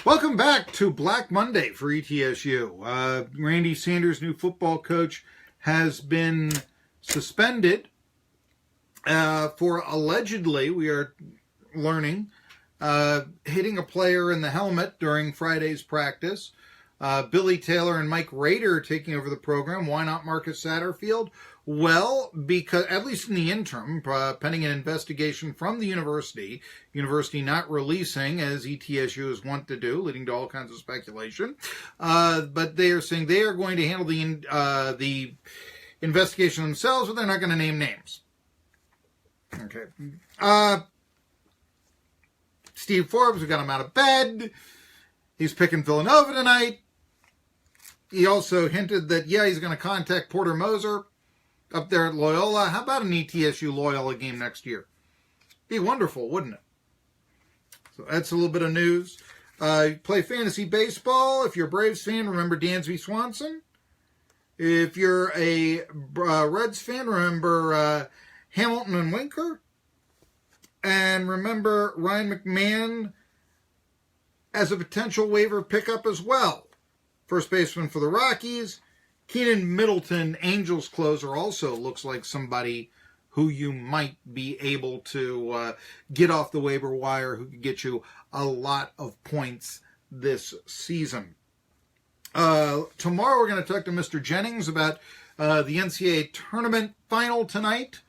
Welcome back to Black Monday for ETSU. Randy Sanders, new football coach, has been suspended for allegedly, we are learning, hitting a player in the helmet during Friday's practice. Billy Taylor and Mike Rader taking over the program. Why not Marcus Satterfield? Well, because, at least in the interim, pending an investigation from the university not releasing, as ETSU is wont to do, leading to all kinds of speculation. But they are saying they are going to handle the investigation themselves, but they're not going to name names. Okay. Steve Forbes, we got him out of bed. He's picking Villanova tonight. He also hinted that, he's going to contact Porter Moser up there at Loyola. How about an ETSU Loyola game next year? Be wonderful, wouldn't it? So that's a little bit of news. Play fantasy baseball. If you're a Braves fan, remember Dansby Swanson. If you're a Reds fan, remember Hamilton and Winker. And remember Ryan McMahon as a potential waiver pickup as well. First baseman for the Rockies. Keenan Middleton, Angels closer, also looks like somebody who you might be able to get off the waiver wire, who could get you a lot of points this season. Tomorrow we're going to talk to Mr. Jennings about the NCAA tournament final tonight.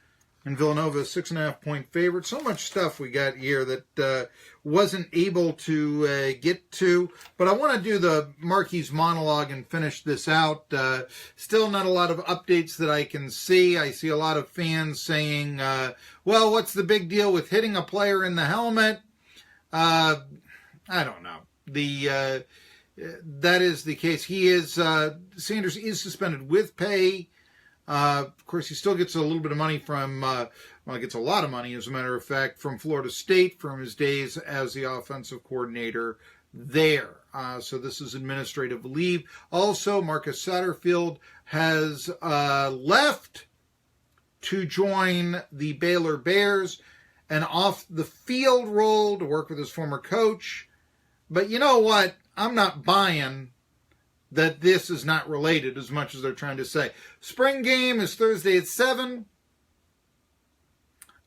And Villanova, 6.5-point favorite. So much stuff we got here that wasn't able to get to. But I want to do the Marquis monologue and finish this out. Still not a lot of updates that I can see. I see a lot of fans saying, well, what's the big deal with hitting a player in the helmet? I don't know. That is the case. Sanders is suspended with pay. Of course, he still gets a little bit of money from, gets a lot of money, as a matter of fact, from Florida State from his days as the offensive coordinator there. So this is administrative leave. Also, Marcus Satterfield has left to join the Baylor Bears, an off-the-field role to work with his former coach. But you know what? I'm not buying that this is not related as much as they're trying to say. Spring game is Thursday at 7.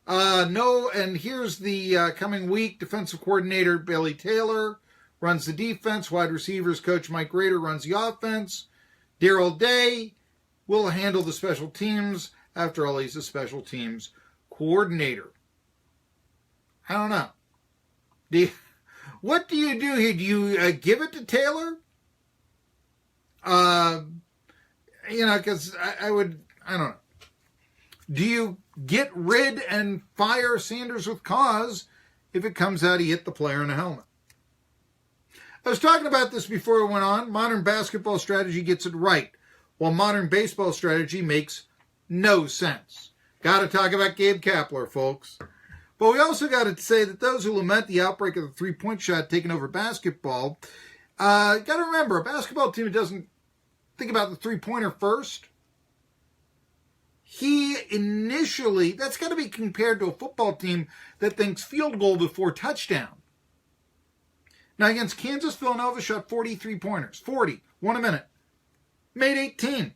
And here's the coming week. Defensive coordinator Billy Taylor runs the defense. Wide receivers coach Mike Rader runs the offense. Darrell Day will handle the special teams. After all, he's a special teams coordinator. I don't know. What do you do here? Do you give it to Taylor? Because I don't know. Do you get rid and fire Sanders with cause if it comes out he hit the player in the helmet? I was talking about this before I went on. Modern basketball strategy gets it right, while modern baseball strategy makes no sense. Got to talk about Gabe Kapler, folks. But we also got to say that those who lament the outbreak of the three-point shot taking over basketball, got to remember, a basketball team that doesn't think about the three-pointer first, that's got to be compared to a football team that thinks field goal before touchdown. Now, against Kansas, Villanova shot 40 three-pointers. 40. 1 a minute. Made 18.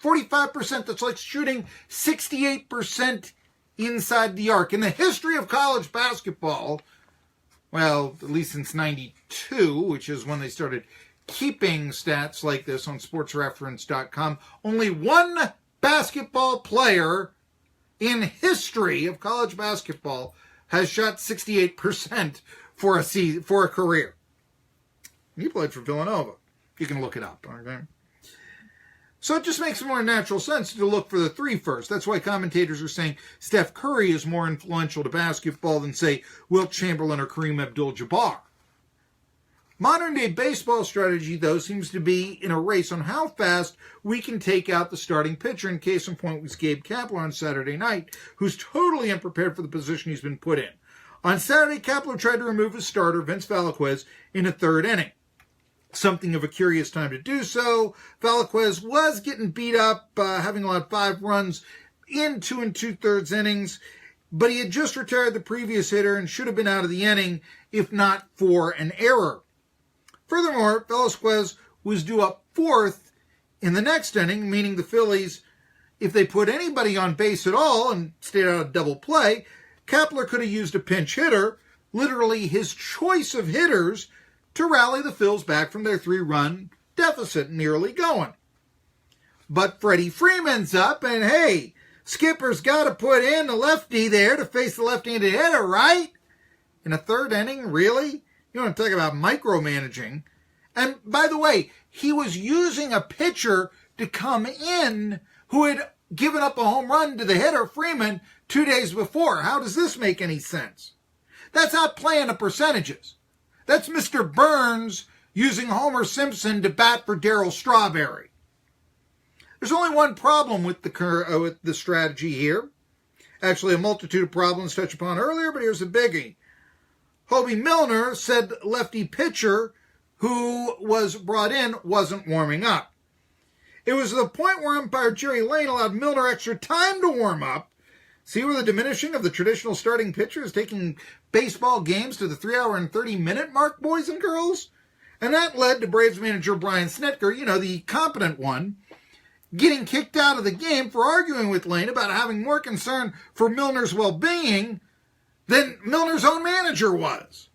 45%. That's like shooting 68% inside the arc. In the history of college basketball, well, at least since 92, which is when they started keeping stats like this on sportsreference.com, only one basketball player in history of college basketball has shot 68% for a career. He played for Villanova. You can look it up, okay? So it just makes more natural sense to look for the three first. That's why commentators are saying Steph Curry is more influential to basketball than, say, Wilt Chamberlain or Kareem Abdul-Jabbar. Modern-day baseball strategy, though, seems to be in a race on how fast we can take out the starting pitcher. In case in point was Gabe Kapler on Saturday night, who's totally unprepared for the position he's been put in. On Saturday, Kapler tried to remove his starter, Vince Velasquez, in the third inning. Something of a curious time to do so. Velasquez was getting beat up, having allowed 5 runs in 2 2/3 innings, but he had just retired the previous hitter and should have been out of the inning if not for an error. Furthermore, Velasquez was due up fourth in the next inning, meaning the Phillies, if they put anybody on base at all and stayed out of double play, Kapler could have used a pinch hitter, literally his choice of hitters, to rally the Phils back from their 3-run deficit nearly going. But Freddie Freeman's up, and hey, Skipper's got to put in a lefty there to face the left-handed hitter, right? In a third inning, really? You want to talk about micromanaging. And by the way, he was using a pitcher to come in who had given up a home run to the hitter, Freeman, 2 days before. How does this make any sense? That's not playing the percentages. That's Mr. Burns using Homer Simpson to bat for Darryl Strawberry. There's only one problem with the strategy here. Actually, a multitude of problems touched upon earlier, but here's a biggie. Hobie Milner said lefty pitcher who was brought in wasn't warming up. It was the point where umpire Jerry Lane allowed Milner extra time to warm up. See where the diminishing of the traditional starting pitcher is taking baseball games to the 3-hour and 30-minute mark, boys and girls? And that led to Braves manager Brian Snitker, the competent one, getting kicked out of the game for arguing with Lane about having more concern for Milner's well-being than Milner's own manager was.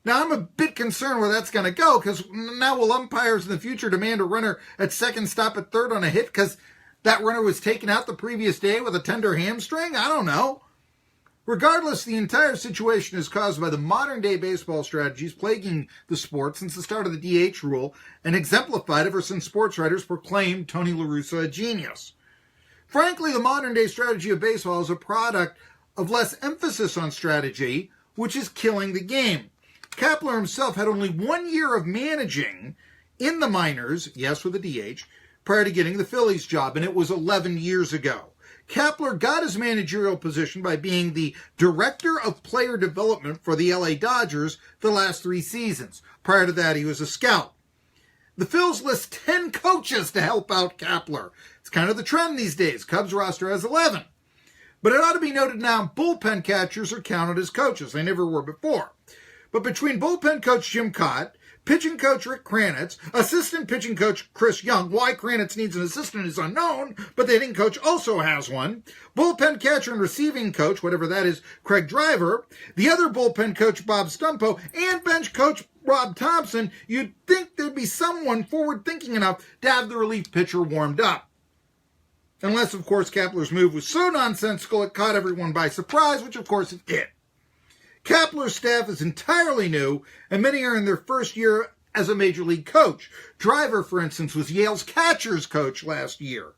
Now, I'm a bit concerned where that's going to go, because now will umpires in the future demand a runner at second, stop at third on a hit because that runner was taken out the previous day with a tender hamstring? I don't know. Regardless, the entire situation is caused by the modern-day baseball strategies plaguing the sport since the start of the DH rule and exemplified ever since sports writers proclaimed Tony La Russa a genius. Frankly, the modern-day strategy of baseball is a product of less emphasis on strategy, which is killing the game. Kapler himself had only 1 year of managing in the minors, yes, with a DH, prior to getting the Phillies job, and it was 11 years ago. Kapler got his managerial position by being the director of player development for the LA Dodgers the last 3 seasons. Prior to that, he was a scout. The Phils list 10 coaches to help out Kapler. It's kind of the trend these days. Cubs roster has 11. But it ought to be noted now, bullpen catchers are counted as coaches. They never were before. But between bullpen coach Jim Cott, pitching coach Rick Kranitz, assistant pitching coach Chris Young, why Kranitz needs an assistant is unknown, but the hitting coach also has one, bullpen catcher and receiving coach, whatever that is, Craig Driver, the other bullpen coach Bob Stumpo, and bench coach Rob Thompson, you'd think there'd be someone forward-thinking enough to have the relief pitcher warmed up. Unless, of course, Kapler's move was so nonsensical it caught everyone by surprise, which, of course, it did. Kapler's staff is entirely new, and many are in their first year as a major league coach. Driver, for instance, was Yale's catcher's coach last year.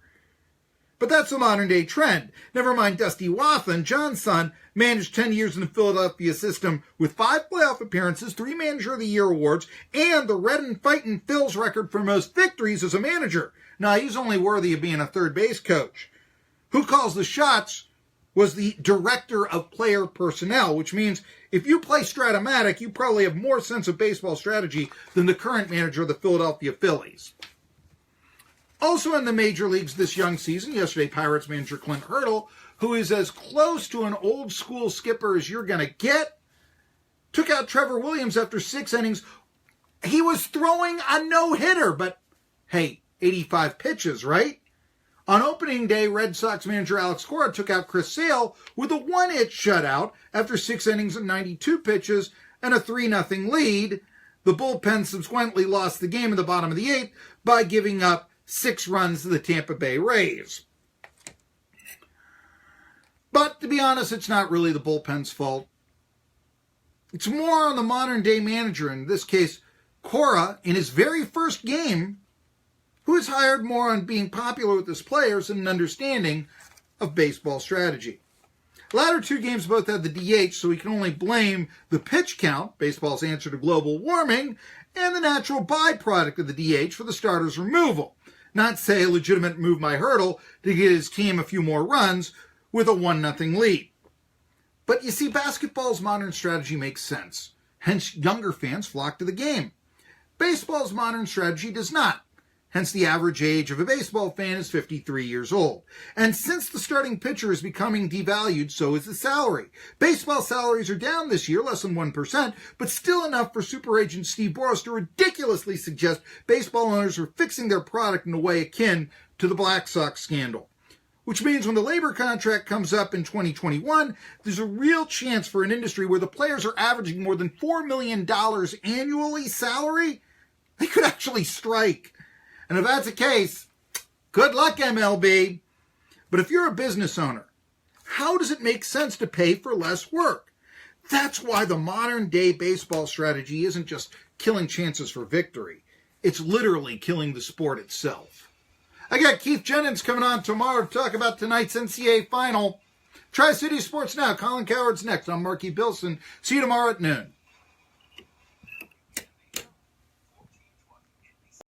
But that's the modern-day trend. Never mind Dusty Wathan, John's son, managed 10 years in the Philadelphia system with 5 playoff appearances, 3 Manager of the Year awards, and the Red and Fightin' Phils record for most victories as a manager. Now, he's only worthy of being a third base coach. Who calls the shots was the director of player personnel, which means if you play Stratomatic, you probably have more sense of baseball strategy than the current manager of the Philadelphia Phillies. Also in the major leagues this young season, yesterday Pirates manager Clint Hurdle, who is as close to an old school skipper as you're going to get, took out Trevor Williams after 6 innings. He was throwing a no-hitter, but hey, 85 pitches, right? On opening day, Red Sox manager Alex Cora took out Chris Sale with a 1-hit shutout after 6 innings and 92 pitches and a 3-0 lead. The bullpen subsequently lost the game in the bottom of the 8th by giving up 6 runs to the Tampa Bay Rays. But to be honest, it's not really the bullpen's fault. It's more on the modern-day manager, in this case, Cora, in his very first game, who is hired more on being popular with his players and an understanding of baseball strategy. The latter 2 games both had the DH, so we can only blame the pitch count, baseball's answer to global warming, and the natural byproduct of the DH for the starter's removal. Not, say, a legitimate move by Hurdle to get his team a few more runs with a 1-0 lead. But you see, basketball's modern strategy makes sense. Hence, younger fans flock to the game. Baseball's modern strategy does not. Hence, the average age of a baseball fan is 53 years old. And since the starting pitcher is becoming devalued, so is the salary. Baseball salaries are down this year, less than 1%, but still enough for super agent Steve Boros to ridiculously suggest baseball owners are fixing their product in a way akin to the Black Sox scandal. Which means when the labor contract comes up in 2021, there's a real chance for an industry where the players are averaging more than $4 million annually salary, they could actually strike. And if that's the case, good luck, MLB. But if you're a business owner, how does it make sense to pay for less work? That's why the modern day baseball strategy isn't just killing chances for victory. It's literally killing the sport itself. I got Keith Jennings coming on tomorrow to talk about tonight's NCAA final. Tri-City Sports Now. Colin Coward's next. I'm Marky Bilson. See you tomorrow at noon.